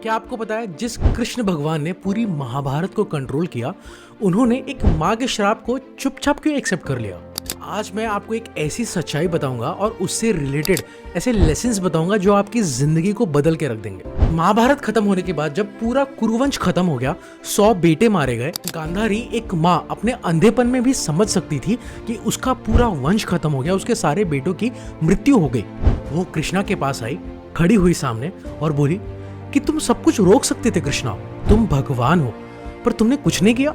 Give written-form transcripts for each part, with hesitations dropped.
क्या आपको पता है जिस कृष्ण भगवान ने पूरी महाभारत को कंट्रोल किया, उन्होंने एक माँ के श्राप को चुपचाप क्यों एक्सेप्ट कर लिया? आज मैं आपको एक ऐसी सच्चाई बताऊंगा और उससे रिलेटेड ऐसे लेसन्स बताऊंगा जो आपकी जिंदगी को बदल के रख देंगे। महाभारत खत्म होने के बाद जब पूरा कुरुवंश खत्म हो गया, 100 बेटे मारे गए, गांधारी एक माँ अपने अंधेपन में भी समझ सकती थी कि उसका पूरा वंश खत्म हो गया, उसके सारे बेटों की मृत्यु हो गई। वो कृष्णा के पास आई, खड़ी हुई सामने और बोली कि तुम सब कुछ रोक सकते थे कृष्णा, तुम भगवान हो, पर तुमने कुछ नहीं किया,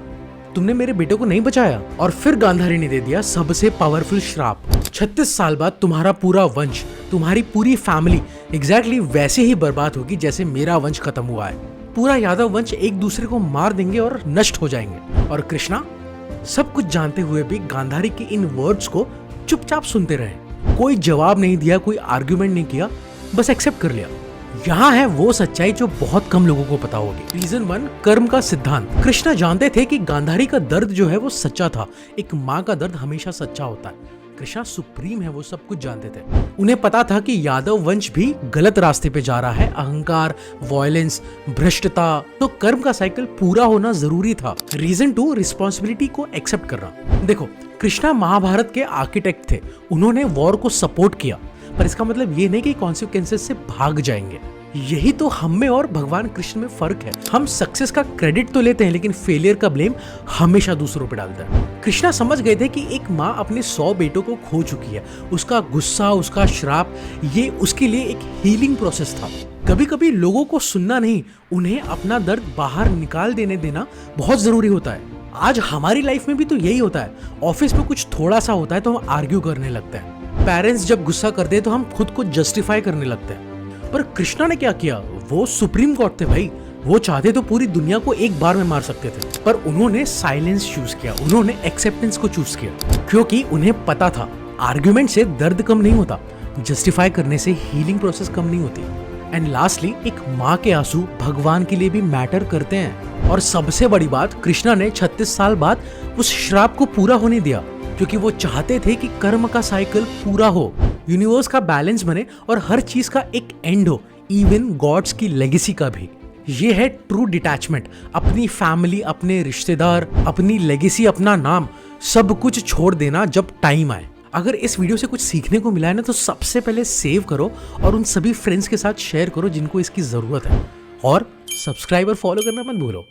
तुमने मेरे बेटे को नहीं बचाया। और फिर गांधारी ने दे दिया सबसे पावरफुल श्राप। 36 साल बाद तुम्हारा पूरा वंश, तुम्हारी पूरी फैमिली एग्जैक्टली वैसे ही बर्बाद होगी जैसे मेरा वंश खत्म हुआ है। पूरा यादव वंश एक दूसरे को मार देंगे और नष्ट हो जाएंगे। और कृष्णा सब कुछ जानते हुए भी गांधारी के इन वर्ड्स को चुपचाप सुनते रहे, कोई जवाब नहीं दिया, कोई आर्ग्यूमेंट नहीं किया, बस एक्सेप्ट कर लिया। यहाँ है वो सच्चाई जो बहुत कम लोगों को पता होगी। रीजन 1, कर्म का सिद्धांत। कृष्णा जानते थे कि गांधारी का दर्द जो है वो सच्चा था। एक माँ का दर्द हमेशा सच्चा होता है। कृष्णा सुप्रीम है, वो सब कुछ जानते थे। उन्हें पता था कि यादव वंश भी गलत रास्ते पे जा रहा है, अहंकार, वायलेंस, भ्रष्टता, तो कर्म का साइकिल पूरा होना जरूरी था। रीजन 2, रिस्पॉन्सिबिलिटी को एक्सेप्ट करना। देखो, कृष्णा महाभारत के आर्किटेक्ट थे, उन्होंने वॉर को सपोर्ट किया, पर इसका मतलब ये नहीं कि कॉन्सिक्वेंसेस से भाग जाएंगे। यही तो हम में और भगवान कृष्ण में फर्क है। हम सक्सेस का क्रेडिट तो लेते हैं, लेकिन फेलियर का ब्लेम हमेशा दूसरों पे डालते हैं। कृष्णा समझ गए थे कि एक माँ अपने 100 बेटों को खो चुकी है, उसका गुस्सा, उसका श्राप, ये उसके लिए एक हीलिंग प्रोसेस था। कभी कभी लोगों को सुनना नहीं, उन्हें अपना दर्द बाहर निकाल देना बहुत जरूरी होता है। आज हमारी लाइफ में भी तो यही होता है। ऑफिस में कुछ थोड़ा सा होता है तो हम आर्ग्यू करने लगते हैं। पेरेंट्स जब गुस्सा करते हैं तो हम खुद को जस्टिफाई करने लगते हैं। पर कृष्णा ने क्या किया? वो सुप्रीम गॉड थे भाई, वो चाहते तो पूरी दुनिया को एक बार में मार सकते थे, पर उन्होंने साइलेंस चूज किया, उन्होंने एक्सेप्टेंस को चूज किया, क्योंकि उन्हें पता था आर्ग्यूमेंट से दर्द कम नहीं होता, जस्टिफाई करने से हीलिंग प्रोसेस कम नहीं होती। एंड लास्टली, एक माँ के आंसू भगवान के लिए भी मैटर करते हैं। और सबसे बड़ी बात, कृष्णा ने 36 साल बाद उस श्राप को पूरा होने दिया, क्योंकि वो चाहते थे कि कर्म का साइकिल पूरा हो, यूनिवर्स का बैलेंस बने और हर चीज का एक एंड हो, इवन गॉड्स की लेगेसी का भी। ये है ट्रू डिटैचमेंट। अपनी फैमिली, अपने रिश्तेदार, अपनी लेगेसी, अपना नाम, सब कुछ छोड़ देना जब टाइम आए। अगर इस वीडियो से कुछ सीखने को मिला है ना, तो सबसे पहले सेव करो और उन सभी फ्रेंड्स के साथ शेयर करो जिनको इसकी जरूरत है, और सब्सक्राइब और फॉलो करना मत भूलो।